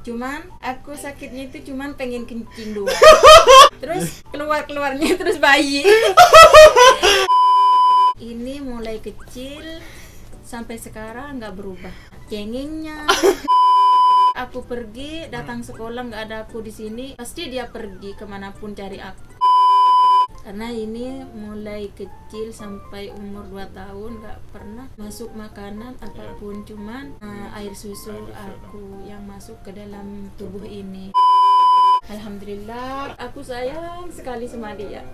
Cuman aku sakitnya itu cuman pengen kencing doang. Terus keluarnya terus bayi. Ini mulai kecil sampai sekarang nggak berubah. Cengengnya. Aku pergi, datang sekolah nggak ada aku di sini, pasti dia pergi kemanapun cari aku. Karena ini mulai kecil sampai umur 2 tahun nggak pernah masuk makanan apapun, cuman air susu aku yang masuk ke dalam tubuh ini. Alhamdulillah, aku sayang sekali sama dia.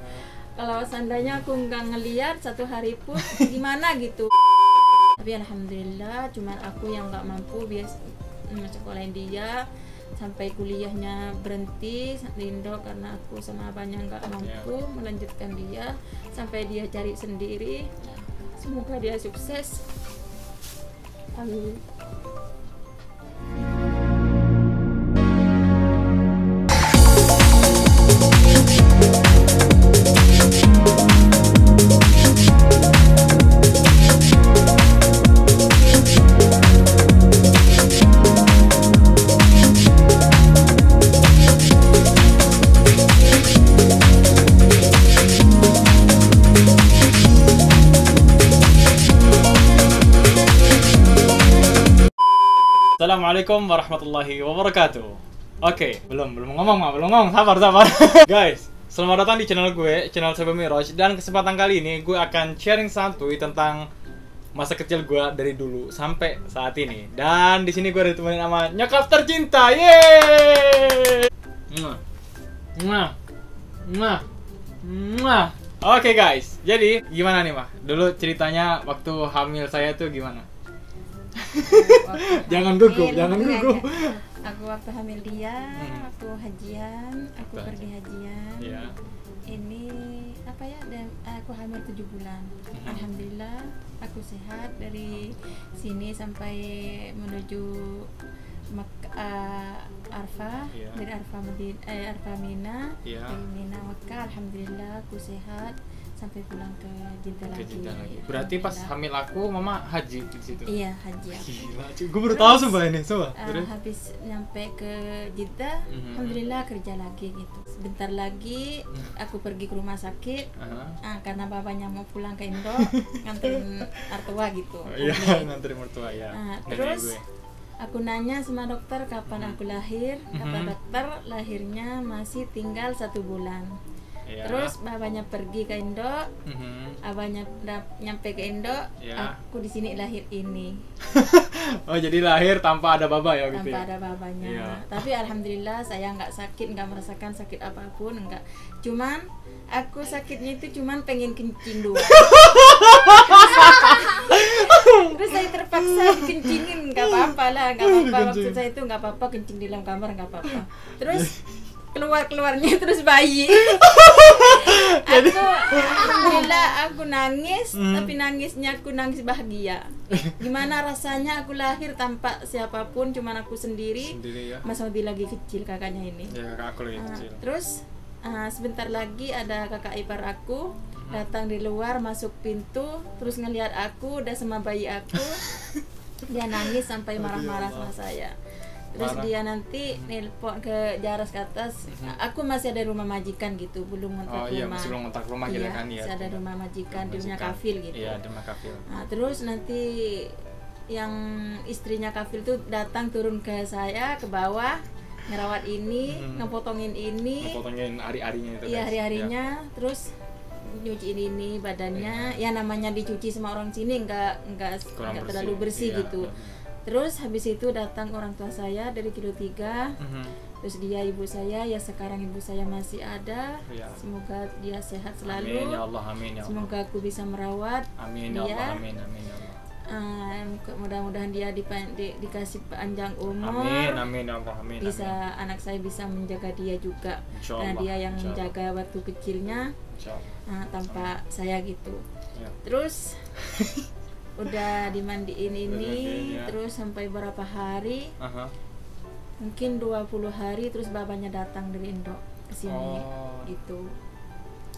Kalau seandainya aku nggak ngeliat satu hari pun gimana gitu. Tapi alhamdulillah, cuman aku yang nggak mampu biasa sekolahin dia sampai kuliahnya berhenti di Indo karena aku sama abahnya nggak mampu melanjutkan dia sampai dia cari sendiri. Semoga dia sukses. Amin. Assalamualaikum warahmatullahi wabarakatuh. Oke, belum ngomong, sabar. Guys, selamat datang di channel gue, channel Sobat Miraj. Dan kesempatan kali ini gue akan sharing santuy tentang masa kecil gue dari dulu sampai saat ini. Dan di sini gue ditemenin sama nyokap tercinta. Yeay! Oke guys, jadi gimana nih Mah? Dulu ceritanya waktu hamil saya tuh gimana? Jangan gugup. Aku waktu hamil dia, waktu hajian, aku pergi hajian. Yeah. Ini apa ya? Dan aku hamil 7 bulan. Alhamdulillah, aku sehat dari sini sampai menuju Arfah. Yeah. Dari Arfah Mina, Yeah. dari Mina Mekah. Alhamdulillah, aku sehat sampai pulang ke Jeddah lagi. Berarti pas hamil aku mama haji di situ. Iya, haji aku. Gila, gue baru tahu sumpah ini, sumpah. Habis nyampe ke Jeddah, alhamdulillah kerja lagi gitu. Sebentar lagi aku pergi ke rumah sakit karena babanya mau pulang ke Indo, nganterin artua gitu. Iya, nganterin mertua ya. Terus aku nanya sama dokter kapan aku lahir. Kata dokter lahirnya masih tinggal 1 bulan. Ya. Terus babanya pergi ke Indo, abahnya nyampe ke Indo, aku di sini lahir ini. Oh, jadi lahir tanpa ada baba ya gitu. Tanpa ada babanya. Ya. Tapi alhamdulillah saya nggak sakit, nggak merasakan sakit apapun, nggak. Cuman aku sakitnya itu cuman pengen kencing doang. Terus saya terpaksa dikencingin, nggak apa-apa lah, nggak apa-apa. Maksud saya itu nggak apa-apa kencing di dalam kamar, nggak apa-apa. Terus keluarnya terus bayi. Alhamdulillah aku nangis, tapi nangisnya aku nangis bahagia. Gimana rasanya aku lahir tanpa siapapun, cuman aku sendiri ya. Mas Odi lagi kecil, kakaknya ini. Ya, kakak aku lagi kecil. Terus sebentar lagi ada kakak ipar aku datang di luar, masuk pintu, terus ngelihat aku udah sama bayi aku. Dia nangis sampai marah-marah sama saya. Terus dia nanti nelpon ke Jaras ke atas. Aku masih ada rumah majikan gitu, belum ngontrak rumah. Iya, masih belum ngontrak rumah gitu kan ya. Masih ada rumah majikan di rumah kafil gitu. Iya, di rumah kafil. Terus nanti yang istrinya kafil tuh datang turun ke saya ke bawah, ngerawat ini, ngepotongin ini. Ngepotongin ari-arinya itu. Iya, hari-harinya. Terus nyuciin ini badannya. Ya namanya dicuci sama orang sini nggak terlalu bersih gitu. Terus habis itu datang orang tua saya dari Kilo 3. Terus dia ibu saya, ya sekarang ibu saya masih ada. Semoga dia sehat selalu. Amin ya Allah, amin ya Allah. Semoga aku bisa merawat amin dia. Ya Allah, amin ya Allah. Mudah-mudahan dia dikasih panjang umur. Amin ya Allah, amin. Bisa anak saya bisa menjaga dia juga. Karena dia yang menjaga waktu kecilnya tanpa saya gitu. Ya. Terus udah dimandiin ini terus sampai berapa hari, mungkin 20 hari, terus babanya datang dari Indo ke sini gitu.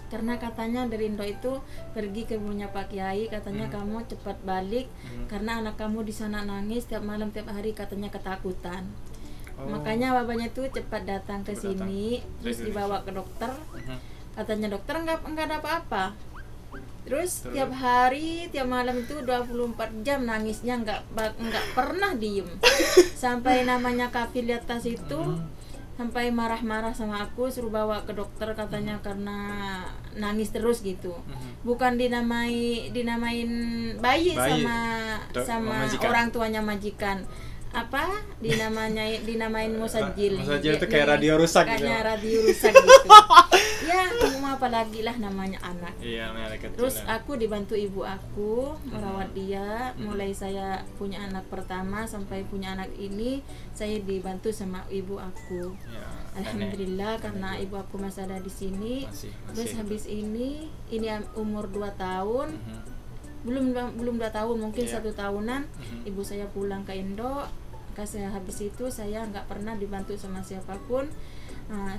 Karena katanya dari Indo itu pergi ke rumahnya Pak Kiai, katanya kamu cepat balik karena anak kamu di sana nangis tiap malam tiap hari, katanya ketakutan. Makanya babanya tuh cepat datang ke Cepat sini, datang. terus Dari dibawa ke dokter. Mhm. Katanya dokter nggak ada apa-apa. Terus Terus? tiap hari, tiap malam itu 24 jam nangisnya, nggak pernah diem. Sampai namanya kafil di atas itu sampai marah-marah sama aku, suruh bawa ke dokter katanya karena nangis terus gitu. Bukan dinamain bayi. Bayi. sama Majikan. orang tuanya majikan. Dinamain musajil. Musajil itu kayak radio rusak gitu. Kayaknya radio rusak gitu. Ya, mau apa lagi lah namanya anak. Iya, anak kecil. Terus aku dibantu ibu aku merawat dia. Mulai saya punya anak pertama sampai punya anak ini, saya dibantu sama ibu aku. Ya, Alhamdulillah karena ibu aku masih ada di sini. Masih Terus habis ini umur 2 tahun. Mhm. Belum 2 tahun, mungkin Iya. 1 tahunan. Ibu saya pulang ke Indo. Habis itu saya nggak pernah dibantu sama siapapun.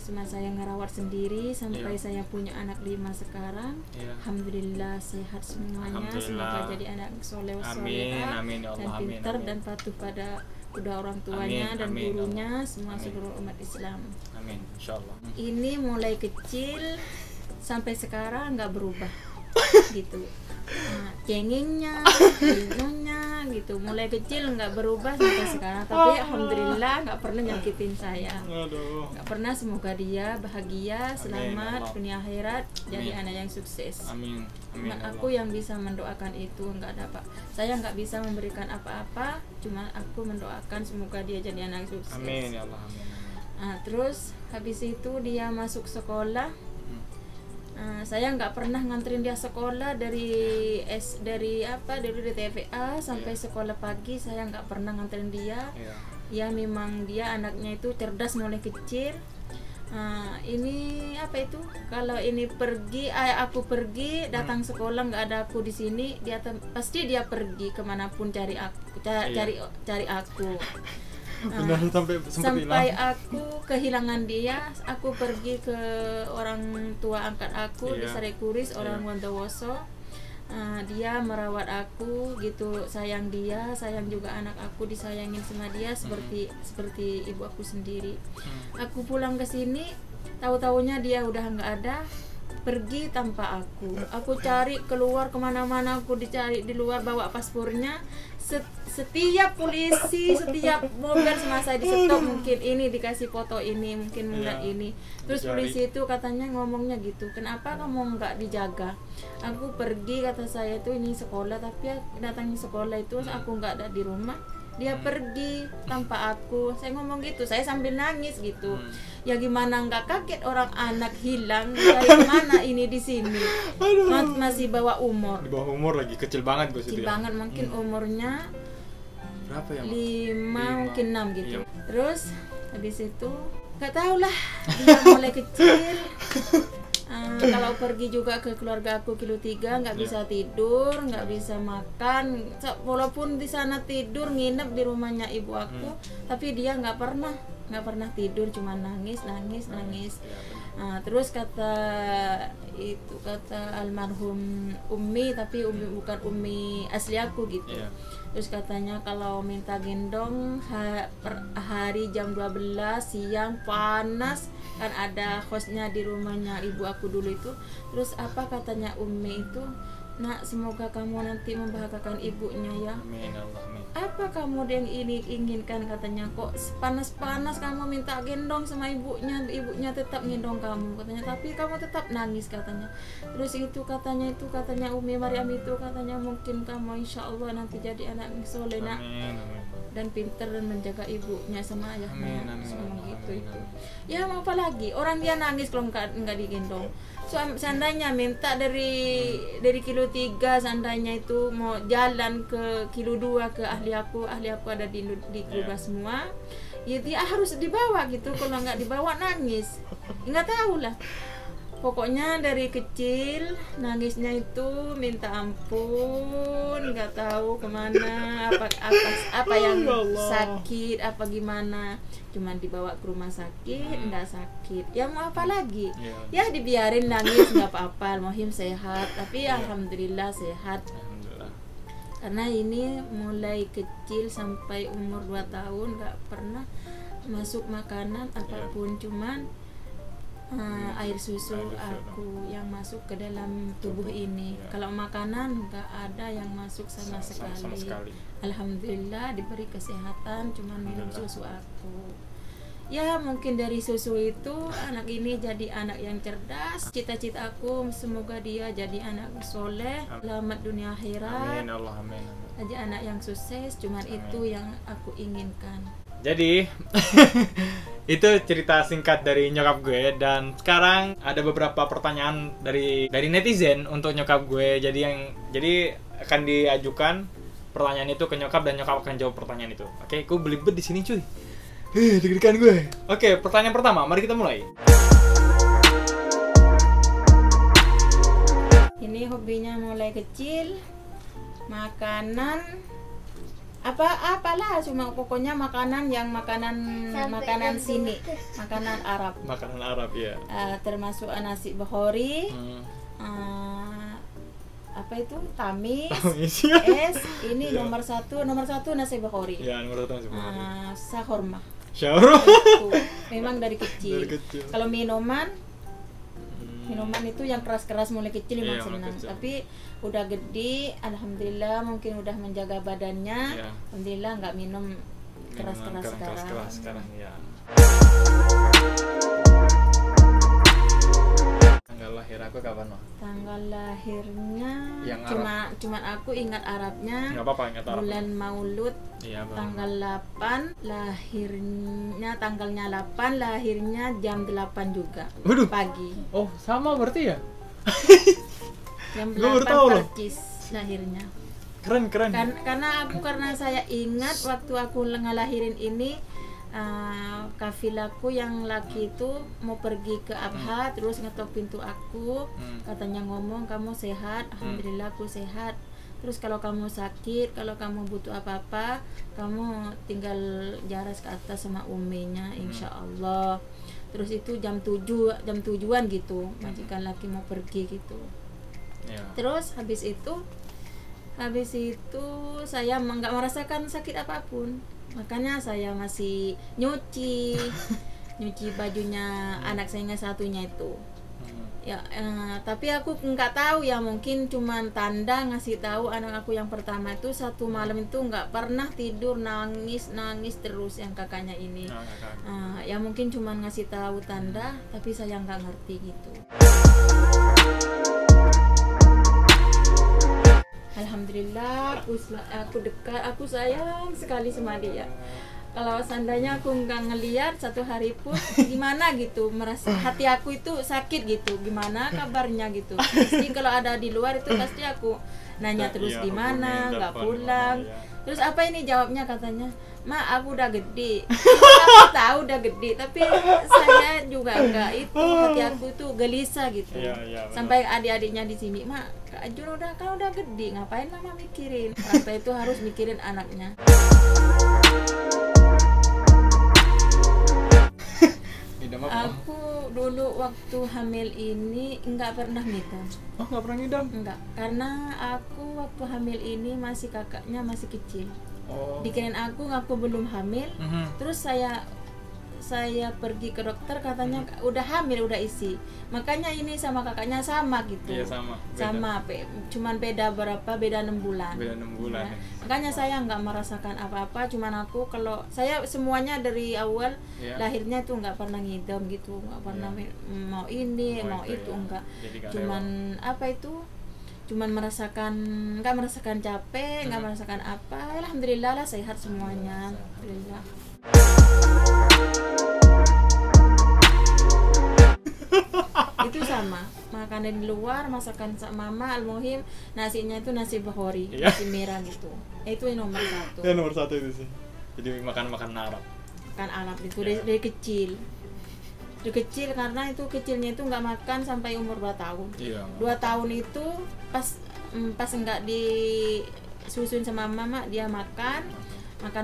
Cuma saya ngerawat sendiri sampai Iya. saya punya anak 5 sekarang. Iya. Alhamdulillah sehat semuanya. Alhamdulillah. Semoga jadi anak soleh Amin, amin ya dan Allah, amin, pintar amin. dan patuh pada kedua orang tuanya Amin, dan amin, gurunya, Allah. semua Amin. seluruh umat Islam. Amin, insyaallah. Ini mulai kecil sampai sekarang nggak berubah gitu. Cengengnya, minumnya gitu, mulai kecil nggak berubah sampai sekarang. Tapi alhamdulillah nggak pernah nyakitin saya, Aduh. nggak pernah. Semoga dia bahagia, selamat Allah. dunia akhirat, jadi Amin. anak yang sukses. Amin. Amin. Cuma ya aku Allah. yang bisa mendoakan itu, nggak ada apa. Saya nggak bisa memberikan apa-apa, cuma aku mendoakan semoga dia jadi anak sukses. Amin ya Allah, amin. Terus habis itu dia masuk sekolah. Saya nggak pernah nganterin dia sekolah dari TVA sampai sekolah pagi. Saya nggak pernah nganterin dia. Iya. Ya memang dia anaknya itu cerdas mulai kecil. Ini apa itu? Kalau ini aku pergi datang sekolah nggak ada aku di sini, pasti dia pergi kemanapun cari aku, cari aku. Benar sampai sempat Sampai hilang. aku kehilangan dia, aku pergi ke orang tua angkat aku di Iya. Sarekuris, orang Wondowoso. Dia merawat aku gitu, sayang dia, sayang juga anak aku, disayangin sama dia seperti ibu aku sendiri. Aku pulang ke sini, tahu-taunya dia udah nggak ada, pergi tanpa aku. Aku cari keluar kemana-mana, aku dicari di luar, bawa paspornya. Setiap polisi, setiap mobil semasa di stop, mungkin ini dikasih foto ini, mungkin melihat Iya. ini. Terus Dicari. polisi itu katanya ngomongnya gitu, kenapa kamu nggak dijaga? Aku pergi, kata saya itu ini sekolah, tapi datang sekolah itu aku nggak ada di rumah. Dia pergi tanpa aku. Saya ngomong gitu, saya sambil nangis gitu. Ya gimana nggak kaget, orang anak hilang dari mana ini di sini. Masih bawa umur. Di bawah umur lagi, kecil banget gue Kecil banget, mungkin umurnya Berapa ya, Mak? 5 mungkin 6 gitu. Iya. Terus habis itu nggak tahu lah, dia mulai kecil. Kalau pergi juga ke keluarga aku kilo 3 nggak bisa tidur, nggak bisa makan. Walaupun di sana tidur nginep di rumahnya ibu aku, tapi dia nggak pernah tidur, cuma nangis. Terus kata almarhum Ummi, tapi bukan Ummi asli aku gitu. Iya. Terus katanya kalau minta gendong hari jam 12 siang panas, kan ada hostnya di rumahnya ibu aku dulu itu. Terus apa katanya Ummi itu, nak semoga kamu nanti membahagiakan ibunya ya. Amin Allah, amin. Apa kamu yang ini inginkan, katanya, kok panas-panas kamu minta gendong sama ibunya tetap gendong kamu, katanya, tapi kamu tetap nangis, katanya. Terus itu katanya Umi Maryam itu katanya mungkin kamu insya Allah nanti jadi anak yang soleh, nak, Amin, amin. dan pintar dan menjaga ibunya sama ayahnya. Amin, Semua amin, gitu amin, itu. amin. Ya mau apa lagi? Orang dia nangis kalau nggak digendong. Seandainya minta dari kilo 3, seandainya itu mau jalan ke kilo 2 ke ahli aku ada di kilo 2 semua, ya dia harus dibawa gitu. Kalau nggak dibawa nangis, nggak tahu lah. Pokoknya dari kecil nangisnya itu minta ampun, nggak tahu kemana, apa yang sakit, apa gimana, cuman dibawa ke rumah sakit, nggak sakit, ya mau apa lagi, ya dibiarin nangis nggak apa-apa, mohim sehat, tapi alhamdulillah sehat. Alhamdulillah. Karena ini mulai kecil sampai umur 2 tahun nggak pernah masuk makanan apapun, cuman air susu aku yang masuk ke dalam tubuh ini. Kalau makanan nggak ada yang masuk sama sekali. Alhamdulillah diberi kesehatan, cuman minum susu aku. Ya mungkin dari susu itu anak ini jadi anak yang cerdas. Cita-cita aku semoga dia jadi anak soleh, selamat dunia akhirat. Amin Allah, amin. Jadi anak yang sukses, cuman itu yang aku inginkan. Jadi itu cerita singkat dari nyokap gue, dan sekarang ada beberapa pertanyaan dari netizen untuk nyokap gue. Jadi akan diajukan pertanyaan itu ke nyokap dan nyokap akan jawab pertanyaan itu. Oke, gue belibet di sini cuy. Deg-degan gue. Oke, pertanyaan pertama, mari kita mulai. Ini hobinya mulai kecil, makanan apalah, cuma pokoknya makanan sini, makanan Arab. Makanan Arab ya. Termasuk nasi bahori, apa itu tamis, es. Ini nomor satu nasi bahori. Ya, nomor satu nasi bahori. Sahurma. Syahrul. Memang dari kecil. Kalau minuman itu yang keras-keras mulai kecil memang senang. Tapi udah gede, alhamdulillah mungkin udah menjaga badannya. Alhamdulillah nggak minum keras-keras sekarang. Ya. Tanggal lahir aku kapan, Ma? Tanggal lahirnya yang cuma aku ingat Arabnya. Nggak apa-apa, ingat Arab. Bulan Maulud. Iya, tanggal 8 lahirnya jam 8 juga. Waduh. Pagi. Oh, sama berarti ya? Jam Gua 8 percis lahirnya. Keren. Karena saya ingat waktu aku ngelahirin ini, kafilaku yang laki itu mau pergi ke Abha, terus ngetok pintu aku, katanya ngomong, kamu sehat? Alhamdulillah aku sehat. Terus kalau kamu sakit, kalau kamu butuh apa-apa, kamu tinggal jaras ke atas sama uminya, insya Allah. Terus itu jam 7-an gitu, majikan laki mau pergi gitu. Terus habis itu saya nggak merasakan sakit apapun. Makanya saya masih nyuci bajunya anak saya yang satunya itu. Ya, tapi aku nggak tahu ya, mungkin cuman tanda ngasih tahu anak aku yang pertama itu satu malam itu nggak pernah tidur, nangis terus yang kakaknya ini. Ya mungkin cuman ngasih tahu tanda, tapi saya nggak ngerti gitu. Alhamdulillah aku sayang sekali sama dia. Kalau seandainya aku nggak ngeliat satu hari pun gimana gitu, merasa hati aku itu sakit gitu, gimana kabarnya gitu. Pasti kalau ada di luar itu pasti aku nanya terus di mana, nggak pulang. Terus apa ini jawabnya, katanya, "Ma, aku udah gede." Aku tahu udah gede, tapi saya juga enggak, itu hati aku itu gelisah gitu. Sampai adik-adiknya di sini, "Ma, Kak Ajun udah gede, ngapain Mama mikirin?" Orang tua itu harus mikirin anaknya. Aku dulu waktu hamil ini nggak pernah ngidam. Oh, nggak pernah ngidam? Enggak, karena aku waktu hamil ini kakaknya masih kecil. Dikirain aku belum hamil. Terus saya pergi ke dokter, katanya udah hamil, udah isi. Makanya ini sama kakaknya sama gitu. Iya, sama. Cuman beda 6 bulan. Beda 6 bulan. Ya. Makanya saya nggak merasakan apa-apa, cuman aku kalau saya semuanya dari awal lahirnya tuh nggak pernah ngidam gitu, nggak pernah mau ini, mau itu enggak. Cuman cuman nggak merasakan capek, nggak merasakan apa. Alhamdulillah lah, sehat semuanya. Alhamdulillah. Itu sama, makanan di luar, masakan mama, almuhim nasinya itu nasi bahori, nasi merah gitu. Itu yang nomor 1. Ya, nomor 1 itu sih. Jadi makan Arab. Makan Arab itu dari kecil. Dari kecil, karena itu kecilnya itu nggak makan sampai umur 2 tahun. 2 tahun itu pas nggak disusuin sama mama, dia makan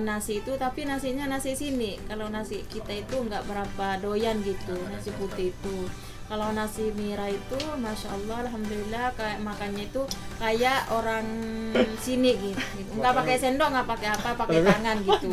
nasi itu, tapi nasinya nasi sini. Kalau nasi kita itu nggak berapa doyan gitu, nasi putih itu. Kalau nasi Mira itu, masya Allah, alhamdulillah, kayak makannya itu kayak orang sini gitu. Nggak pakai sendok, nggak pakai apa, pakai tangan gitu.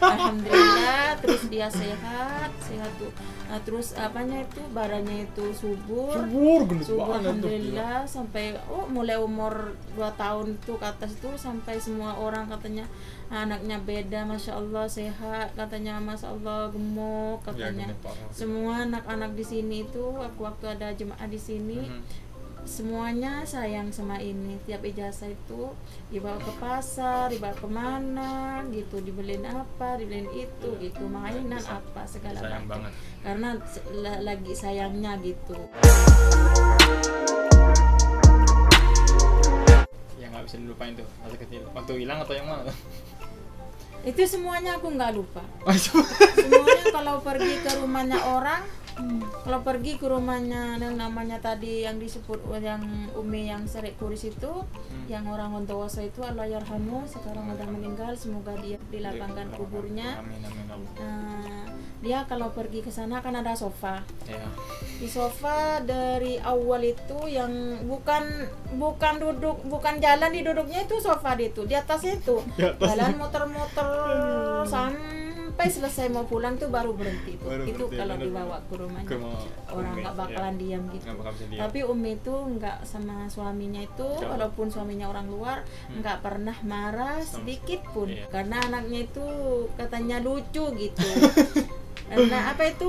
Alhamdulillah, terus dia sehat tuh. Nah, terus apanya itu badannya itu subur, gendut banget tuh. alhamdulillah, sampai mulai umur 2 tahun tuh ke atas tuh, sampai semua orang katanya anaknya beda, masya Allah sehat, katanya masya Allah gemuk, katanya. Semua anak-anak di sini itu waktu ada jemaah di sini, semuanya sayang sama ini. Tiap ijazah itu dibawa ke pasar, dibawa kemana gitu, dibeliin apa, dibeliin itu gitu, mainan apa segala macam, karena lagi sayangnya gitu. Yang nggak bisa dilupain tuh masa kecil, waktu hilang atau yang mana? Itu semuanya aku nggak lupa. Semuanya kalau pergi ke rumahnya orang, kalau pergi ke rumahnya yang namanya tadi yang disebut yang Umi yang Serik Kuris itu, yang orang Wontowoso itu, Allah yarhamu, sekarang udah meninggal, semoga dia dilapangkan kuburnya. Amin, amin, amin. Dia kalau pergi ke sana kan ada sofa. Ya. Di sofa dari awal itu yang bukan duduk, bukan jalan, diduduknya itu sofa itu di atasnya itu. Jalan muter-muter sampai selesai mau pulang tuh baru berhenti tuh. Itu kalau dibawa ke rumahnya orang nggak bakalan diam gitu. Tapi Umi itu nggak sama suaminya itu, walaupun suaminya orang luar, nggak pernah marah sedikit pun, karena anaknya itu katanya lucu gitu. Nah, apa itu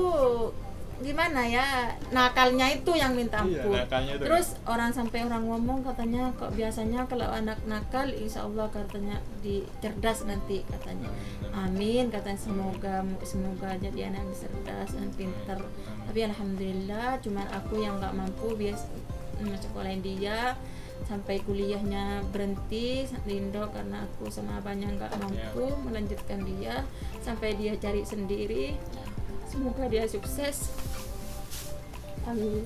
gimana ya, nakalnya itu yang minta ampun. Terus orang sampai orang ngomong katanya, kok biasanya kalau anak nakal insya Allah katanya cerdas nanti katanya. Amin katanya, semoga jadi anak yang cerdas dan pintar. Tapi alhamdulillah cuman aku yang nggak mampu sekolahin dia sampai kuliahnya berhenti di Indo, karena aku sama abahnya nggak mampu melanjutkan dia sampai dia cari sendiri. Semoga dia sukses. Amin.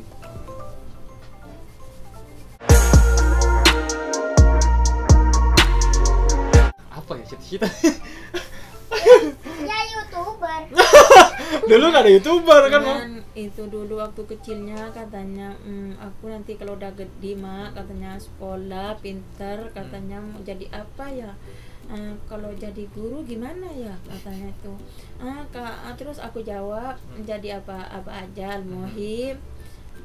Apa ya cita-cita? Ya YouTuber. Dulu gak ada YouTuber kan, Mam? Itu dulu waktu kecilnya katanya, aku nanti kalau udah gede mak, katanya sekolah pintar, katanya mau jadi apa ya, kalau jadi guru gimana ya katanya itu. Terus aku jawab jadi apa aja, al-muhim,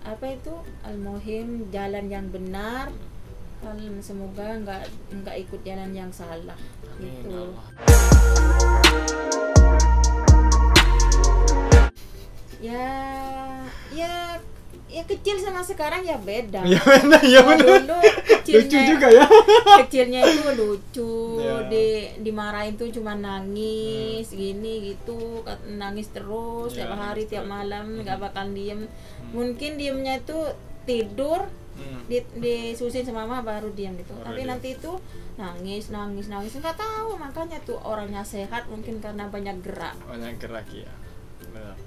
apa itu al-muhim, jalan yang benar, semoga nggak ikut jalan yang salah gitu. Ya kecil sama sekarang ya beda. Ya benar, ya benar. Dulu Lucu juga ya. Kecilnya itu lucu, dimarahin tuh cuma nangis gini gitu, nangis terus tiap hari tiap malam, nggak bakal diem. Mungkin diemnya itu tidur, disusin sama mama baru diam gitu. Tapi nanti itu nangis nggak tahu, makanya tuh orangnya sehat mungkin karena banyak gerak. Banyak gerak ya. Benar.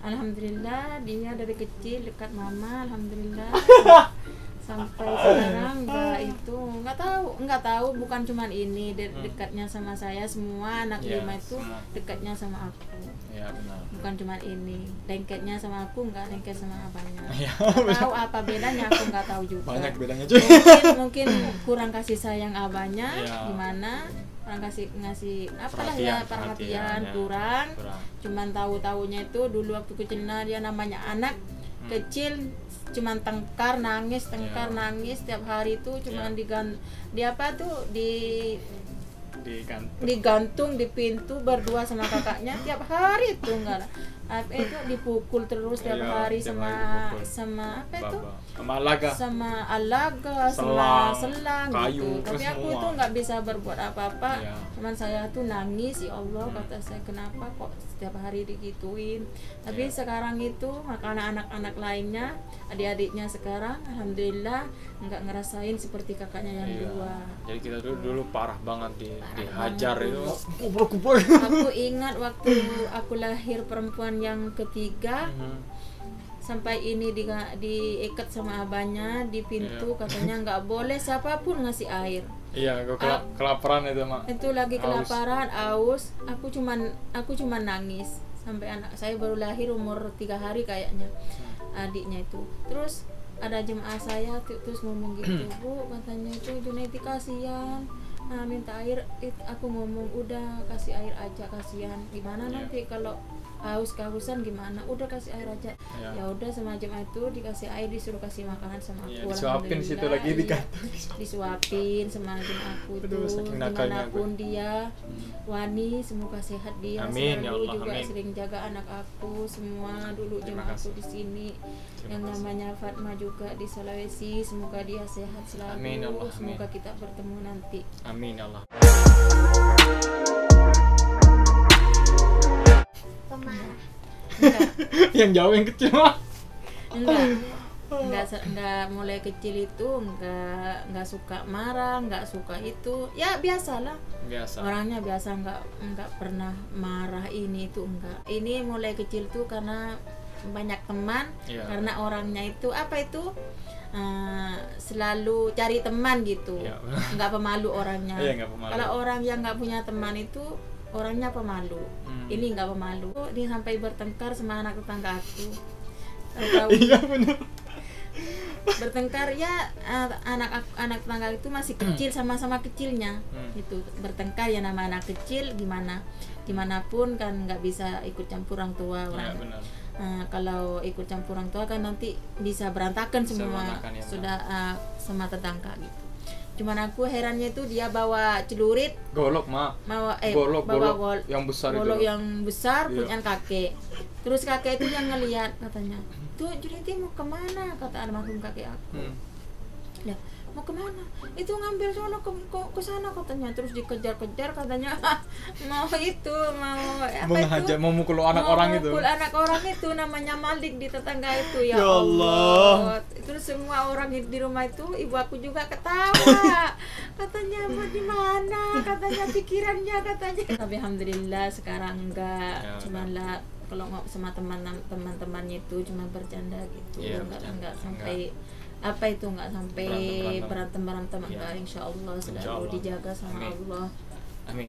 Alhamdulillah dia dari kecil dekat mama, alhamdulillah. Sampai sekarang nggak tahu bukan cuman ini dekatnya sama saya, semua anak lima itu dekatnya sama aku. Ya benar. Bukan cuman ini, lengketnya sama aku, nggak lengket sama abangnya. Ya, Nggak tahu apa bedanya, aku nggak tahu juga. Banyak bedanya juga. Mungkin kurang kasih sayang abangnya, gimana? Kurang ngasih apalah ya, perhatian kurang. Cuman tahu-taunya itu dulu waktu kecilnya dia namanya anak kecil, cuman tengkar nangis tiap hari itu cuman digantung di pintu berdua sama kakaknya tiap hari itu, enggak itu dipukul terus tiap hari sama apa itu sama alaga sama selang kayu, gitu. Tapi aku itu nggak bisa berbuat apa-apa, cuman saya tuh nangis, ya Allah kata saya, kenapa kok setiap hari digituin. Tapi sekarang itu makanya anak-anak lainnya, adik-adiknya sekarang alhamdulillah nggak ngerasain seperti kakaknya yang dua. Jadi kita dulu parah banget dihajar itu. Aku ingat waktu aku lahir perempuan yang ketiga, sampai ini diikat sama abahnya di pintu, katanya nggak boleh siapapun ngasih air. Iya, kelaparan itu mak. Itu lagi kelaparan, aus. Aku cuman nangis sampai anak saya baru lahir umur 3 hari kayaknya, adiknya itu. Terus ada jemaah saya terus ngomong gitu, Bu, katanya itu Junaidi kasihan, minta air. Aku ngomong udah kasih air aja, kasihan. Gimana nanti kalau kehausan gimana, udah kasih air aja. Ya udah sama jemaah itu dikasih air, disuruh kasih makanan sama aku. Disuapin situ lagi di kantor. Disuapin sama jemaahku itu. Dimanapun dia, Wani semoga sehat dia. Amin, ya selalu Allah, juga amin. sering jaga anak aku semua dulu Terima jemaahku kasih. di sini. Terima Yang kasih. namanya Fatma juga di Sulawesi, semoga dia sehat selalu. Amin, ya Allah, amin. Semoga kita bertemu nanti. Amin ya Allah. Enggak. Yang jauh yang kecil mah. Enggak mulai kecil itu enggak suka marah, enggak suka itu. Ya biasalah. Biasa. Orangnya biasa, enggak pernah marah ini itu enggak. Ini mulai kecil tuh karena banyak teman, Iya. karena orangnya itu apa itu selalu cari teman gitu. Iya. Enggak pemalu orangnya. Iya, enggak pemalu. Kalau orang yang enggak punya teman itu orangnya pemalu. Ini enggak pemalu. Dia sampai bertengkar sama anak tetangga aku. Tahu-tahu Iya benar. bertengkar ya, anak tetangga itu masih kecil, sama-sama kecilnya itu bertengkar ya, nama anak kecil dimanapun kan nggak bisa ikut campur orang tua Iya orang. benar. Kalau ikut campur orang tua kan nanti bisa berantakan Bisa semua, berantakan, ya, sudah sama tetangga gitu. Cuman aku herannya itu dia bawa celurit, Golok mah. bawa Golok yang besar golok itu. yang besar Iya. punya kakek. Terus kakek itu yang ngelihat, katanya, tuh Juniti mau kemana, kata almarhum kakek aku. Ya, mau kemana? Itu ngambil sono ke sana katanya. Terus dikejar-kejar katanya, mau apa Menghajar, itu? mau mukul anak orang itu. Mukul anak orang itu, namanya Malik di tetangga itu. Ya Ya Allah. Terus semua orang di rumah itu, ibu aku juga ketawa. Katanya mau di mana? Katanya pikirannya katanya. Tapi alhamdulillah sekarang enggak. Ya, Cuman lah kalau sama teman-temannya itu cuma bercanda gitu. Iya, enggak bercanda. sampai apa itu, enggak sampai berantem enggak. Insya Allah selalu dijaga sama Amin. Allah. Amin.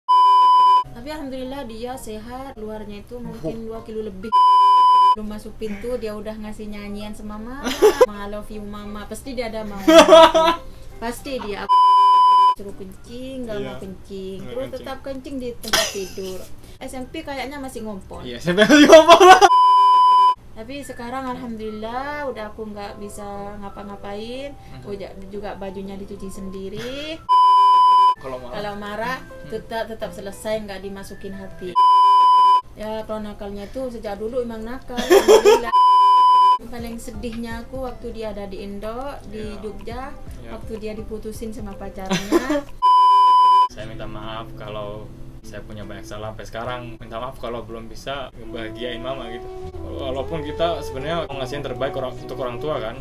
Tapi alhamdulillah dia sehat, luarnya itu mungkin 2 kilo lebih. Belum masuk pintu dia udah ngasih nyanyian sama mama. I love you mama, pasti dia ada mau. Pasti dia suruh kencing, nggak mau kencing, Nggak terus kencing. tetap kencing di tempat tidur. SMP kayaknya masih ngompol. Iya, sampai lagi ngomong. Tapi sekarang alhamdulillah udah aku nggak bisa ngapa-ngapain. Juga bajunya dicuci sendiri. Kalau marah tetap selesai, nggak dimasukin hati. Ya kalau nakalnya itu sejak dulu emang nakal. Alhamdulillah. Paling sedihnya aku waktu dia ada di Indo, di Jogja, waktu dia diputusin sama pacarnya. Saya minta maaf kalau saya punya banyak salah sampai sekarang. Minta maaf kalau belum bisa ngebahagiain mama gitu. Walaupun kita sebenarnya ngasih yang terbaik untuk orang tua kan.